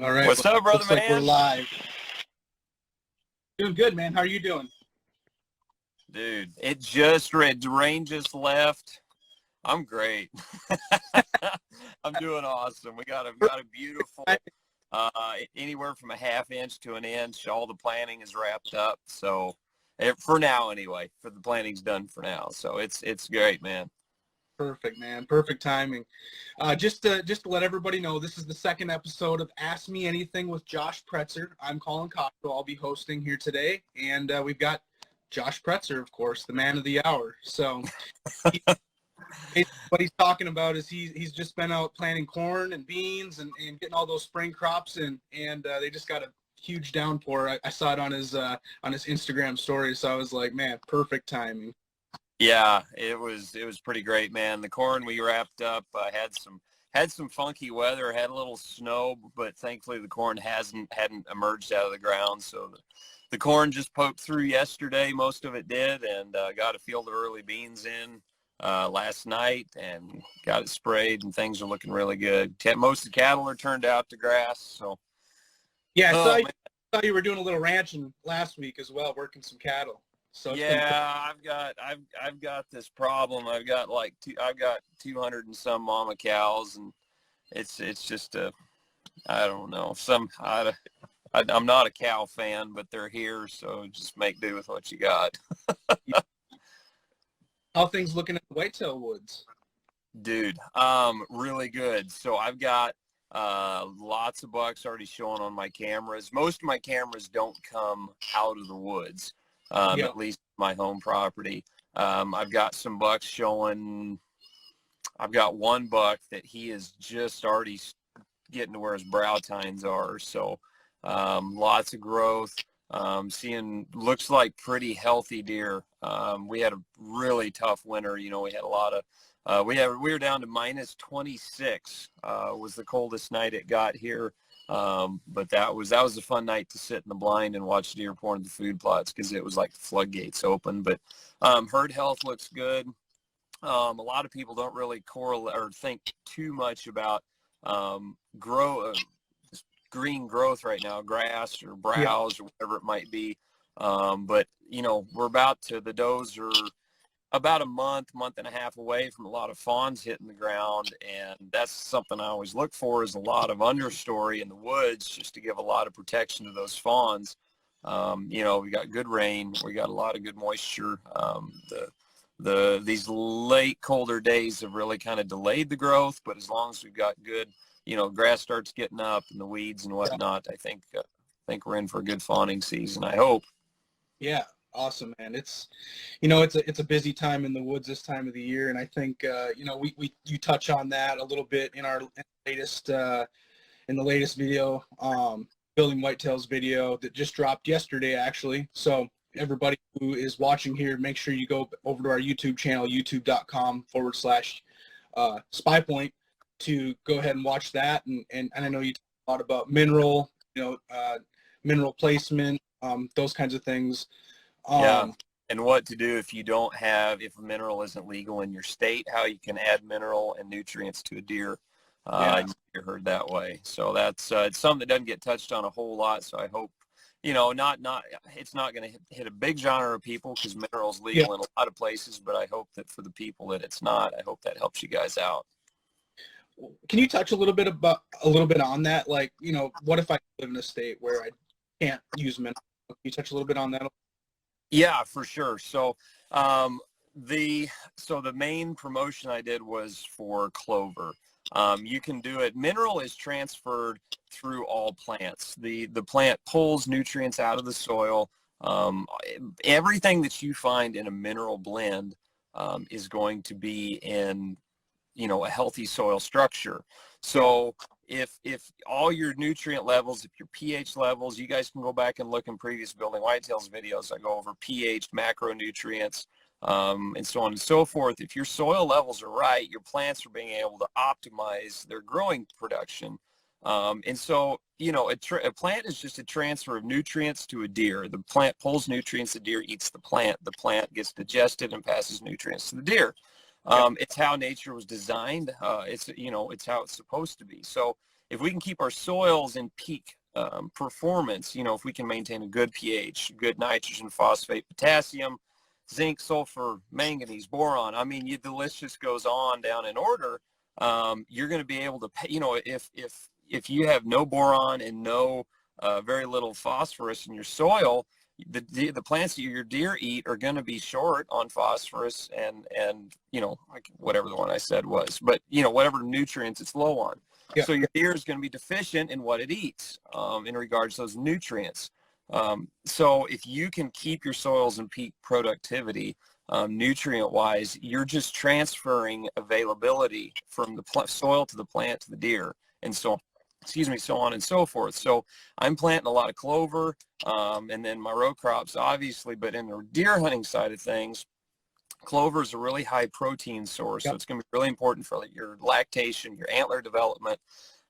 All right. What's up, brother, Looks like we're man? live. Doing good, man. How are you doing? Dude, it just read. The rain just left. I'm great. I'm doing awesome. We got a beautiful, anywhere from a half inch to an inch. All the planting is wrapped up. So, for now anyway, for the planting's done for now. So it's great, man. Perfect, man. Perfect timing. Just to let everybody know, this is the second episode of Ask Me Anything with Josh Pretzer. I'm Collin. I'll be hosting here today, and we've got Josh Pretzer, of course, the man of the hour. So what he's talking about is he's just been out planting corn and beans and getting all those spring crops in, and they just got a huge downpour. I saw it on his Instagram story, so I was like, man, perfect timing. Yeah, it was pretty great, man. The corn we wrapped up had some funky weather, had a little snow, but thankfully the corn hadn't emerged out of the ground. So the corn just poked through yesterday, most of it did, and got a field of early beans in last night and got it sprayed, and things are looking really good. Most of the cattle are turned out to grass. So yeah, I saw you were doing a little ranching last week as well, working some cattle. So yeah, I've got this problem. I've got 200 and some mama cows, and it's just I don't know. I'm not a cow fan, but they're here, so just make do with what you got. How things looking at the whitetail woods? Dude, really good. So I've got lots of bucks already showing on my cameras. Most of my cameras don't come out of the woods. At least my home property. I've got some bucks showing. I've got one buck that he is just already getting to where his brow tines are. So lots of growth. Seeing looks like pretty healthy deer. We had a really tough winter. You know, we had a lot of. We were down to minus 26. Was the coldest night it got here. But that was a fun night to sit in the blind and watch deer pour into the food plots because it was like the floodgates open. But herd health looks good. A lot of people don't really correlate or think too much about green growth right now, grass or browse or whatever it might be. But you know, the does are about a month and a half away from a lot of fawns hitting the ground, and that's something I always look for, is a lot of understory in the woods just to give a lot of protection to those fawns. You know, we got good rain, we got a lot of good moisture. These late colder days have really kind of delayed the growth, but as long as we've got good, you know, grass starts getting up and the weeds and whatnot, I think we're in for a good fawning season, I hope. Yeah. Awesome, man. It's, you know, it's a busy time in the woods this time of the year, and I think you know, you touch on that a little bit in the latest video, Building Whitetails video that just dropped yesterday, actually. So everybody who is watching here, make sure you go over to our YouTube channel, youtube.com/SPYPOINT, to go ahead and watch that. And I know you talk a lot about mineral, you know, mineral placement, those kinds of things. Yeah, and what to do if a mineral isn't legal in your state, how you can add mineral and nutrients to a deer. You're heard that way. So that's it's something that doesn't get touched on a whole lot. So I hope, you know, it's not going to hit a big genre of people because minerals legal in a lot of places. But I hope that for the people that it's not, I hope that helps you guys out. Can you touch a little bit on that? Like, you know, what if I live in a state where I can't use minerals? Can you touch a little bit on that? Yeah, for sure. So the main promotion I did was for clover. You can do it. Mineral is transferred through all plants. The plant pulls nutrients out of the soil. Everything that you find in a mineral blend is going to be in, you know, a healthy soil structure. So if all your nutrient levels, if your pH levels, you guys can go back and look in previous Building Whitetails videos. I go over pH, macronutrients, and so on and so forth. If your soil levels are right, your plants are being able to optimize their growing production. And so, you know, a plant is just a transfer of nutrients to a deer. The plant pulls nutrients, the deer eats the plant gets digested and passes nutrients to the deer. It's how nature was designed. It's how it's supposed to be. So if we can keep our soils in peak performance, you know, if we can maintain a good pH, good nitrogen, phosphate, potassium, zinc, sulfur, manganese, boron, I mean, the list just goes on down in order. You're going to be able to pay, you know, if you have no boron and no very little phosphorus in your soil, the plants that your deer eat are going to be short on phosphorus and you know, like whatever the one I said was, but you know, whatever nutrients it's low on. Yeah. So your deer is going to be deficient in what it eats in regards to those nutrients. So if you can keep your soils in peak productivity, nutrient wise, you're just transferring availability from the soil to the plant to the deer, and so so on and so forth. So I'm planting a lot of clover, and then my row crops, obviously, but in the deer hunting side of things, clover is a really high protein source. Yep. So it's going to be really important for your lactation, your antler development.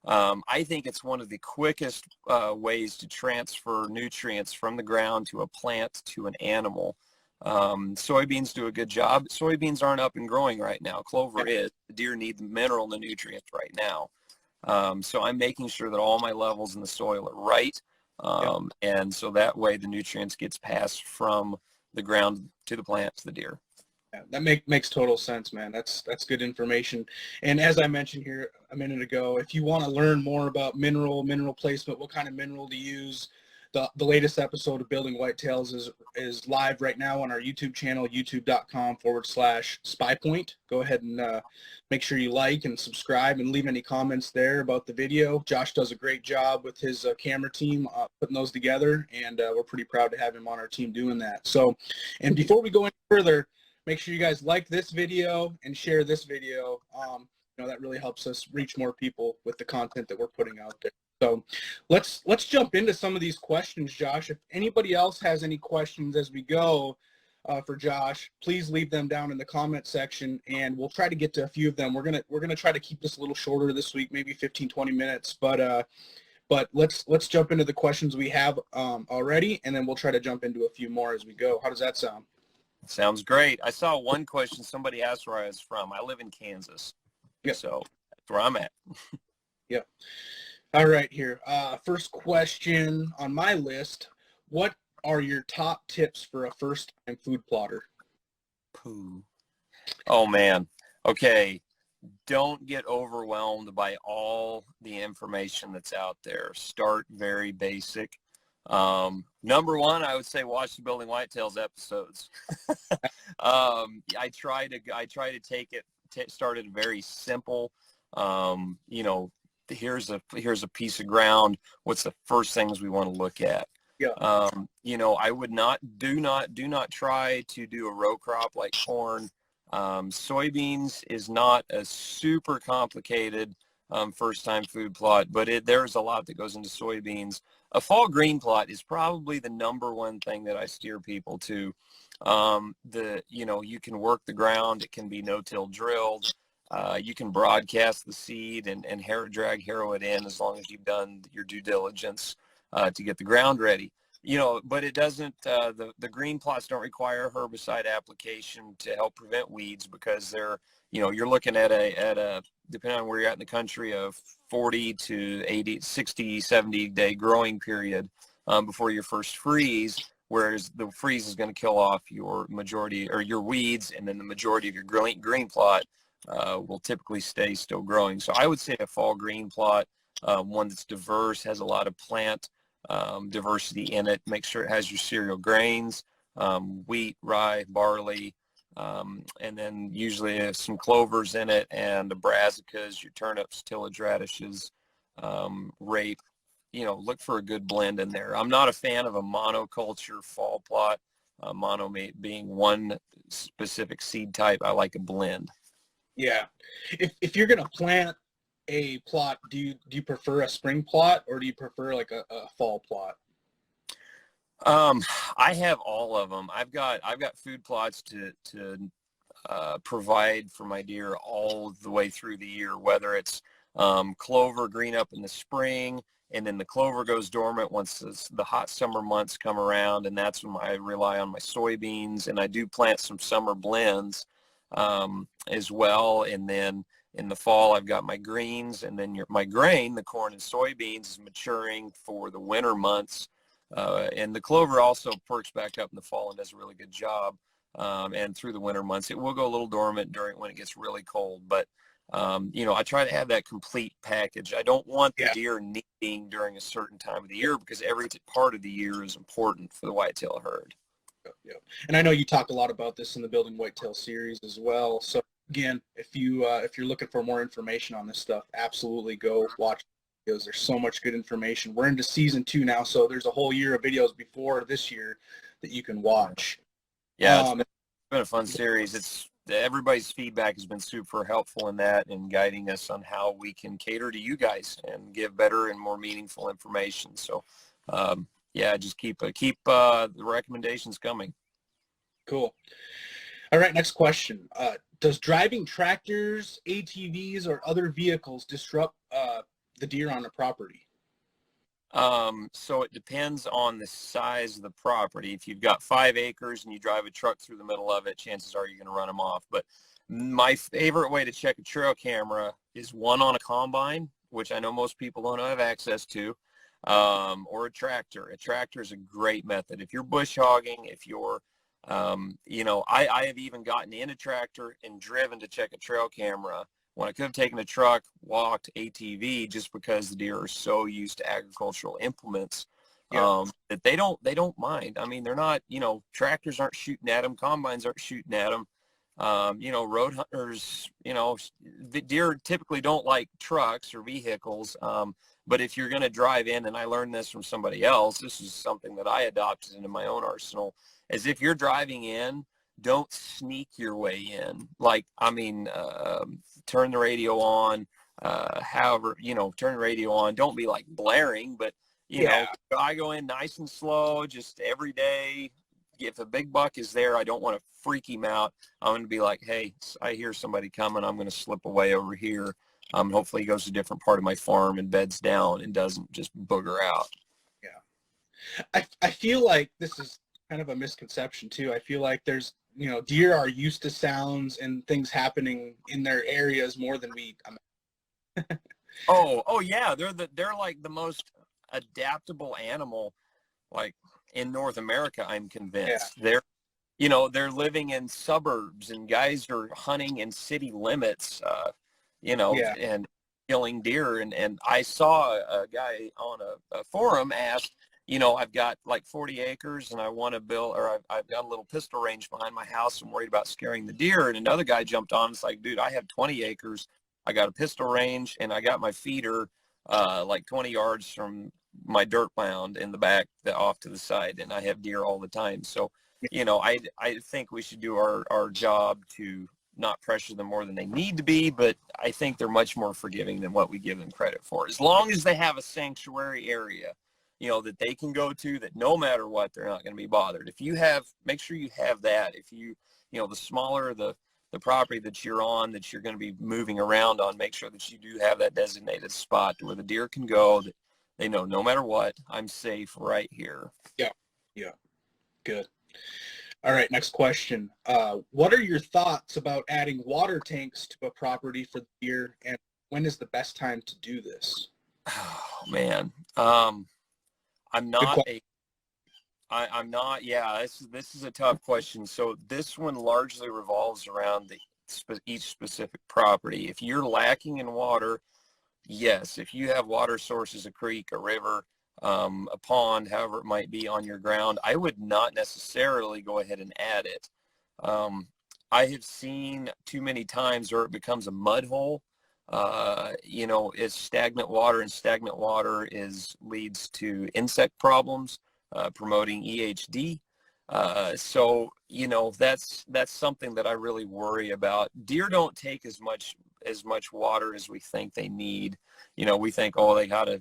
I think it's one of the quickest ways to transfer nutrients from the ground to a plant to an animal. Soybeans do a good job. Soybeans aren't up and growing right now. Clover is. The deer need the mineral and the nutrients right now. So I'm making sure that all my levels in the soil are right. And so that way the nutrients gets passed from the ground to the plant to the deer. Yeah, that makes total sense, man. That's good information. And as I mentioned here a minute ago, if you want to learn more about mineral placement, what kind of mineral to use, the latest episode of Building Whitetails is live right now on our YouTube channel, youtube.com/SPYPOINT. Go ahead and make sure you like and subscribe and leave any comments there about the video. Josh does a great job with his camera team putting those together, and we're pretty proud to have him on our team doing that. So, and before we go any further, make sure you guys like this video and share this video. You know, that really helps us reach more people with the content that we're putting out there. So let's jump into some of these questions, Josh. If anybody else has any questions as we go for Josh, please leave them down in the comment section, and we'll try to get to a few of them. We're gonna try to keep this a little shorter this week, maybe 15-20 minutes, but let's jump into the questions we have already, and then we'll try to jump into a few more as we go. How does that sound? Sounds great. I saw one question somebody asked where I was from. I live in Kansas. Yep. So that's where I'm at. Yeah. All right, here. First question on my list. What are your top tips for a first-time food plotter? Pooh. Oh, man. Okay. Don't get overwhelmed by all the information that's out there. Start very basic. Number one, I would say watch the Building Whitetails episodes. I try to start it very simple. You know, here's a piece of ground. What's the first things we want to look at? Yeah. You know, I would do not try to do a row crop like corn. Soybeans is not a super complicated first time food plot, but there's a lot that goes into soybeans. A fall green plot is probably the number one thing that I steer people to. You know, you can work the ground. It can be no-till drilled. You can broadcast the seed and harrow it in as long as you've done your due diligence to get the ground ready. You know, but it doesn't, the green plots don't require herbicide application to help prevent weeds, because they're, you know, you're looking at a depending on where you're at in the country, of 40 to 80, 60, 70 day growing period before your first freeze, whereas the freeze is going to kill off your majority or your weeds, and then the majority of your green plot will typically stay still growing. So I would say a fall green plot, one that's diverse, has a lot of plant diversity in it. Make sure it has your cereal grains, wheat, rye, barley, and then usually some clovers in it, and the brassicas, your turnips, tillage radishes, rape. You know, look for a good blend in there. I'm not a fan of a monoculture fall plot, mono being one specific seed type. I like a blend. Yeah. If you're gonna plant a plot, do you prefer a spring plot, or do you prefer like a fall plot? I have all of them. I've got food plots to provide for my deer all the way through the year, whether it's clover green up in the spring, and then the clover goes dormant once the hot summer months come around, and that's when I rely on my soybeans, and I do plant some summer blends as well. And then In the fall, I've got my greens, and then my grain, the corn and soybeans, is maturing for the winter months. And the clover also perks back up in the fall and does a really good job. And through the winter months, it will go a little dormant when it gets really cold. But, I try to have that complete package. I don't want the deer needing during a certain time of the year, because every part of the year is important for the whitetail herd. Yeah. And I know you talk a lot about this in the Building Whitetail series as well. So again, if you're looking for more information on this stuff, absolutely go watch videos. There's so much good information. We're into season 2 now, so there's a whole year of videos before this year that you can watch. Yeah, it's been a fun series. Everybody's feedback has been super helpful in that, and guiding us on how we can cater to you guys and give better and more meaningful information. So, just keep the recommendations coming. Cool. All right, next question. Does driving tractors, ATVs, or other vehicles disrupt the deer on the property? So it depends on the size of the property. If you've got 5 acres and you drive a truck through the middle of it, chances are you're going to run them off. But my favorite way to check a trail camera is one on a combine, which I know most people don't have access to, or a tractor. A tractor is a great method. If you're bush hogging, if you're, I have even gotten in a tractor and driven to check a trail camera when I could have taken a truck, walked, ATV, just because the deer are so used to agricultural implements that they don't mind. I mean, they're not, tractors aren't shooting at them, combines aren't shooting at them. Road hunters, the deer typically don't like trucks or vehicles. But if you're going to drive in, and I learned this from somebody else, this is something that I adopted into my own arsenal, is if you're driving in, don't sneak your way in. Turn the radio on, turn the radio on. Don't be like blaring, but, I go in nice and slow, just every day. If a big buck is there, I don't want to freak him out. I'm going to be like, hey, I hear somebody coming. I'm going to slip away over here. Hopefully he goes to a different part of my farm and beds down and doesn't just booger out. Yeah. I feel like this is kind of a misconception too. I feel like there's, deer are used to sounds and things happening in their areas more than we. Oh yeah. They're like the most adaptable animal, like in North America, I'm convinced. Yeah. They're living in suburbs, and guys are hunting in city limits, and killing deer. And I saw a guy on a forum asked, I've got like 40 acres and I want to build, or I've got a little pistol range behind my house. I'm worried about scaring the deer. And another guy jumped on. It's like, dude, I have 20 acres. I got a pistol range, and I got my feeder like 20 yards from my dirt mound in the back, off to the side, and I have deer all the time. So, I think we should do our job to not pressure them more than they need to be, but I think they're much more forgiving than what we give them credit for. As long as they have a sanctuary area, that they can go to, that no matter what, they're not going to be bothered. Make sure you have that. If the smaller the property that you're on, that you're going to be moving around on, make sure that you do have that designated spot where the deer can go, that they know no matter what, I'm safe right here. Yeah. Good. All right, next question. What are your thoughts about adding water tanks to a property for the deer, and when is the best time to do this? Oh, man. I'm not, this is a tough question. So this one largely revolves around each specific property. If you're lacking in water, yes. If you have water sources, a creek, a river, a pond, however it might be on your ground, I would not necessarily go ahead and add it. I have seen too many times where it becomes a mud hole. It's stagnant water, and stagnant water leads to insect problems, promoting EHD. So that's something that I really worry about. Deer don't take as much water as we think they need. We think, they gotta,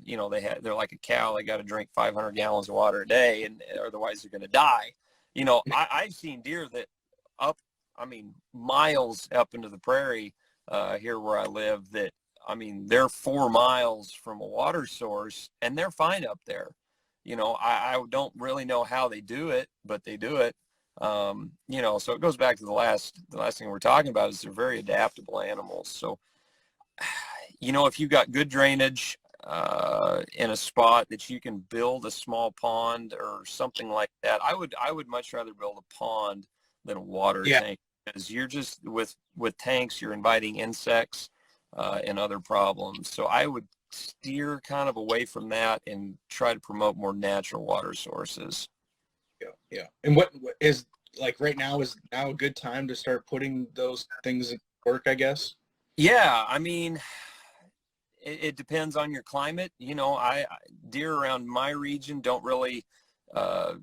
they're like a cow. They got to drink 500 gallons of water a day, and otherwise they're going to die. I've seen deer that miles up into the prairie, here where I live, that, they're 4 miles from a water source and they're fine up there. I don't really know how they do it, but they do it. So it goes back to the last thing we're talking about, is they're very adaptable animals. So, if you've got good drainage in a spot that you can build a small pond or something like that, I would much rather build a pond than a water tank, because you're just with tanks, you're inviting insects and other problems. So I would steer kind of away from that and try to promote more natural water sources. Yeah. And what is, like, right now is now a good time to start putting those things in work, I guess? Yeah, I mean, it depends on your climate. Deer around my region don't really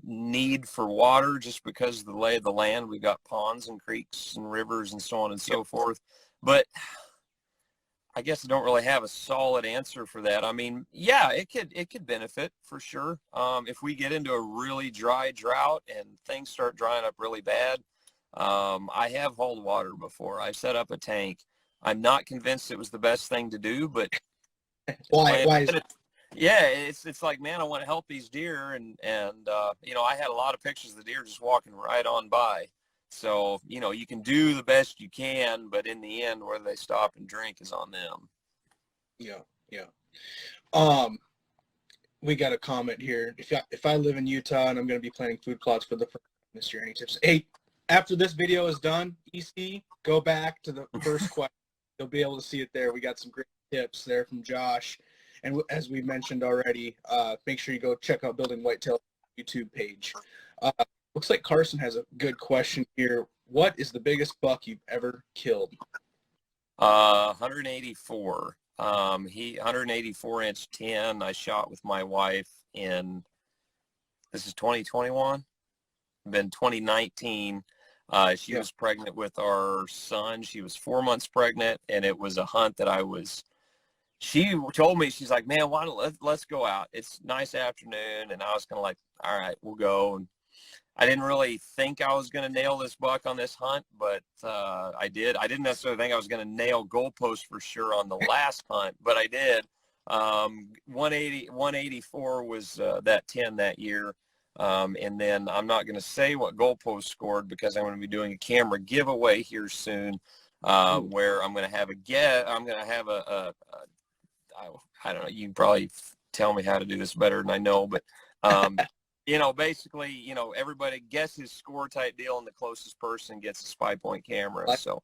need for water, just because of the lay of the land. We've got ponds and creeks and rivers and so on and so forth. But I guess I don't really have a solid answer for that. I mean, yeah, it could benefit for sure. If we get into a really dry drought and things start drying up really bad, I have hauled water before. I've set up a tank. I'm not convinced it was the best thing to do, but Why is yeah, it's like, man, I want to help these deer, and I had a lot of pictures of the deer just walking right on by. So, you can do the best you can, but in the end, whether they stop and drink is on them. Yeah. We got a comment here. If I live in Utah and I'm going to be planting food plots for the first time this year, any tips? Hey, after this video is done, EC, go back to the first question. You'll be able to see it there. We got some great tips there from Josh. And as we mentioned already, make sure you go check out Building Whitetails YouTube page. Looks like Carson has a good question here. What is the biggest buck you've ever killed? 184. 184-inch 10. I shot with my wife this is 2021. Been 2019. She was pregnant with our son. She was 4 months pregnant, and it was a hunt that she told me, she's like, man, let's go out. It's a nice afternoon. And I was kind of like, all right, we'll go. And I didn't really think I was going to nail this buck on this hunt, but I did. I didn't necessarily think I was going to nail goalpost for sure on the last hunt, but I did. 184 was that 10 that year. And then I'm not going to say what goalpost scored, because I'm going to be doing a camera giveaway here soon, where I'm going to have I don't know, you can probably tell me how to do this better than I know, but basically, everybody guesses score type deal, and the closest person gets a SPYPOINT camera. So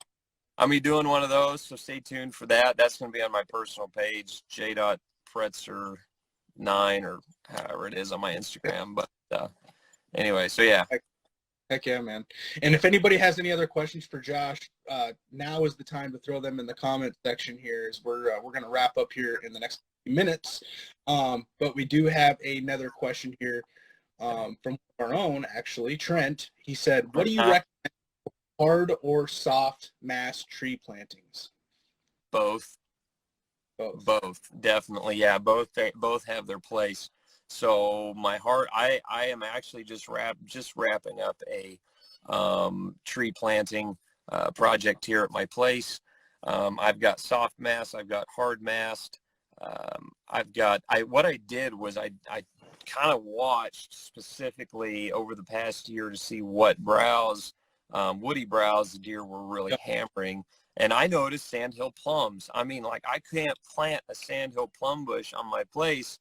I'm going to be doing one of those, so stay tuned for that. That's going to be on my personal page, j.pretzer9, or however it is on my Instagram. But anyway, so yeah. Heck yeah, man. And if anybody has any other questions for Josh, now is the time to throw them in the comment section here, as we're going to wrap up here in the next few minutes. But we do have another question here from our own, actually, Trent. He said, what do you recommend, hard or soft mass tree plantings? Both, definitely. Yeah, both have their place. So I am actually just wrapping up a tree planting project here at my place. I've got soft mast, I've got hard mast. What I did was I kind of watched specifically over the past year to see what woody browse the deer were really hammering. And I noticed sandhill plums. I mean, like, I can't plant a sandhill plum bush on my place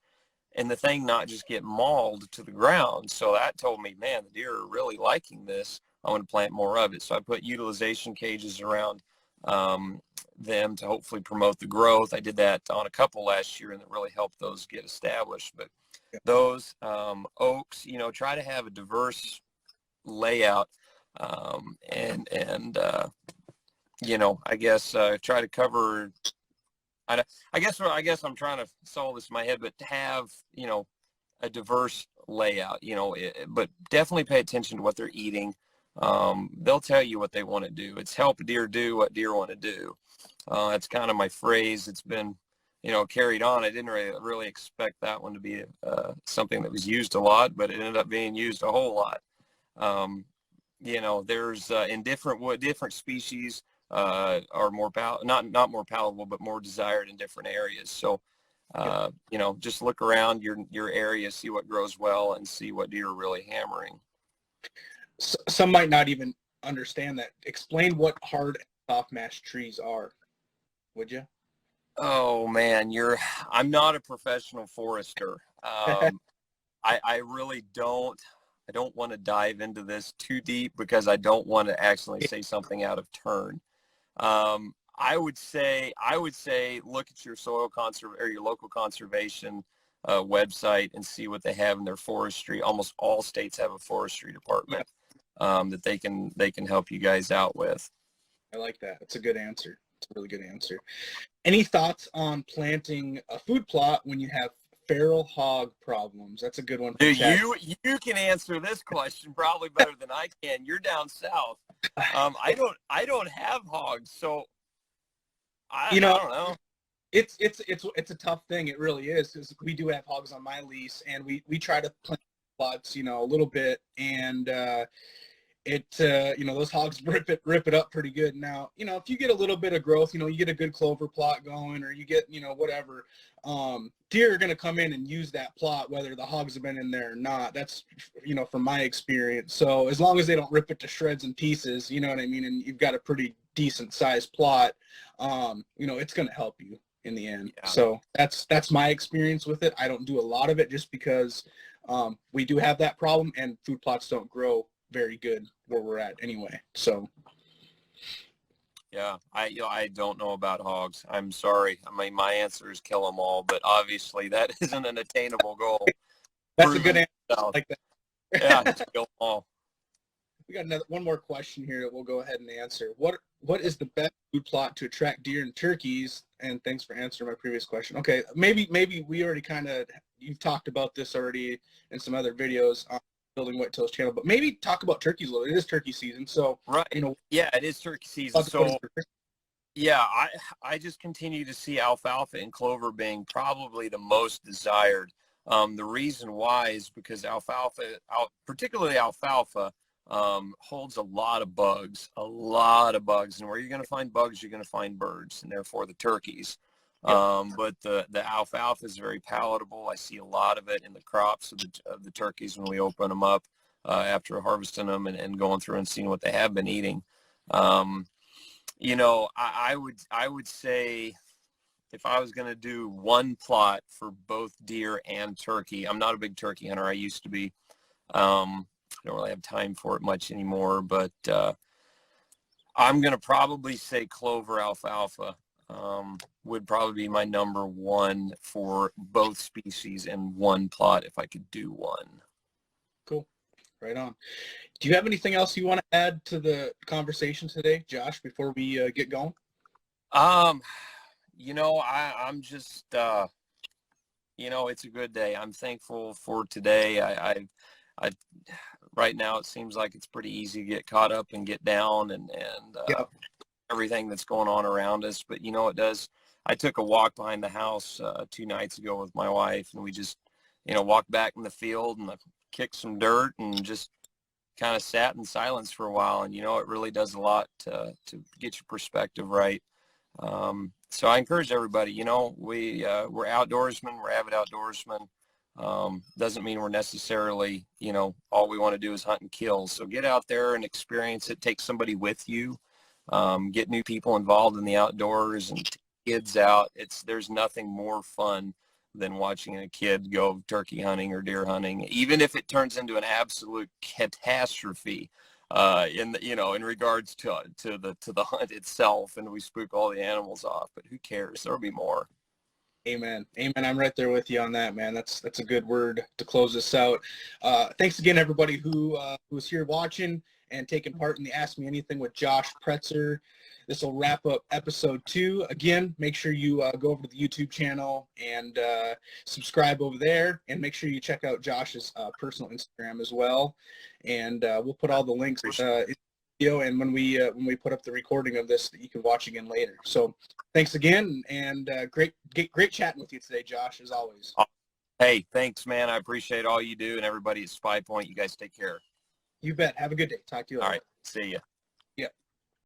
and the thing not just get mauled to the ground. So that told me, man, the deer are really liking this. I want to plant more of it. So I put utilization cages around them to hopefully promote the growth. I did that on a couple last year, and it really helped those get established. But those oaks, try to have a diverse layout, and I guess try to cover. I guess I'm trying to solve this in my head, but to have, a diverse layout, but definitely pay attention to what they're eating. They'll tell you what they want to do. It's help deer do what deer want to do. That's kind of my phrase. It's been, carried on. I didn't really expect that one to be something that was used a lot, but it ended up being used a whole lot. There's in different species, are more not more palatable, but more desired in different areas. So, just look around your area, see what grows well, and see what deer are really hammering. Some might not even understand that. Explain what hard and soft mash trees are, would you? Oh man, I'm not a professional forester. I really I don't want to dive into this too deep because I don't want to actually say something out of turn. I would say look at your or your local conservation website and see what they have in their forestry. Almost all states have a forestry department that they can help you guys out with. I like that. It's a good answer. It's a really good answer. Any thoughts on planting a food plot when you have feral hog problems? That's a good one. Dude, you can answer this question probably better than I can. You're down south. I don't have hogs, so I don't know. It's a tough thing. It really is, because we do have hogs on my lease, and we try to plant plots, a little bit, and those hogs rip it up pretty good. Now, if you get a little bit of growth, you get a good clover plot going, or you get, whatever, deer are going to come in and use that plot, whether the hogs have been in there or not. That's, from my experience. So as long as they don't rip it to shreds and pieces, you know what I mean? And you've got a pretty decent sized plot, it's going to help you in the end. Yeah. So that's my experience with it. I don't do a lot of it just because, we do have that problem, and food plots don't grow very good where we're at anyway. So yeah, I don't know about hogs. I'm sorry. I mean, my answer is kill them all, but obviously that isn't an attainable goal. That's a good answer. I like that. Yeah, kill them all. We got one more question here that we'll go ahead and answer. What is the best food plot to attract deer and turkeys? And thanks for answering my previous question. Okay, maybe we already you've talked about this already in some other videos on Building Whitetails channel, but maybe talk about turkeys a little. It is turkey season, so right. Yeah, it is turkey season. So yeah, I just continue to see alfalfa and clover being probably the most desired. The reason why is because particularly alfalfa, holds a lot of bugs, and where you're going to find bugs, you're going to find birds, and therefore the turkeys. Yep. But the alfalfa is very palatable. I see a lot of it in the crops of the turkeys when we open them up after harvesting them and going through and seeing what they have been eating. I would say if I was going to do one plot for both deer and turkey, I'm not a big turkey hunter. I used to be. I don't really have time for it much anymore, but I'm going to probably say clover alfalfa would probably be my number one for both species in one plot if I could do one. Cool. Right on. Do you have anything else you want to add to the conversation today, Josh, before we get going? I'm just, it's a good day. I'm thankful for today. I right now it seems like it's pretty easy to get caught up and get down and yep. Everything that's going on around us. But it does. I took a walk behind the house 2 nights ago with my wife, and we just, walked back in the field and kicked some dirt and just kind of sat in silence for a while. And, it really does a lot to get your perspective right. So I encourage everybody, we're outdoorsmen, we're avid outdoorsmen. Doesn't mean we're necessarily, all we want to do is hunt and kill. So get out there and experience it. Take somebody with you. Get new people involved in the outdoors and take kids out. There's nothing more fun than watching a kid go turkey hunting or deer hunting, even if it turns into an absolute catastrophe in regards to the hunt itself, and we spook all the animals off. But who cares? There'll be more. Amen. I'm right there with you on that, man. That's a good word to close this out. Thanks again, everybody who was here watching and taking part in the Ask Me Anything with Josh Pretzer. This will wrap up episode 2. Again, make sure you go over to the YouTube channel and subscribe over there, and make sure you check out Josh's personal Instagram as well. And we'll put all the links in the video, and when we put up the recording of this, that you can watch again later. So thanks again, and great chatting with you today, Josh, as always. Hey, thanks, man. I appreciate all you do, and everybody at SPYPOINT. You guys take care. You bet. Have a good day. Talk to you later. All right. See ya.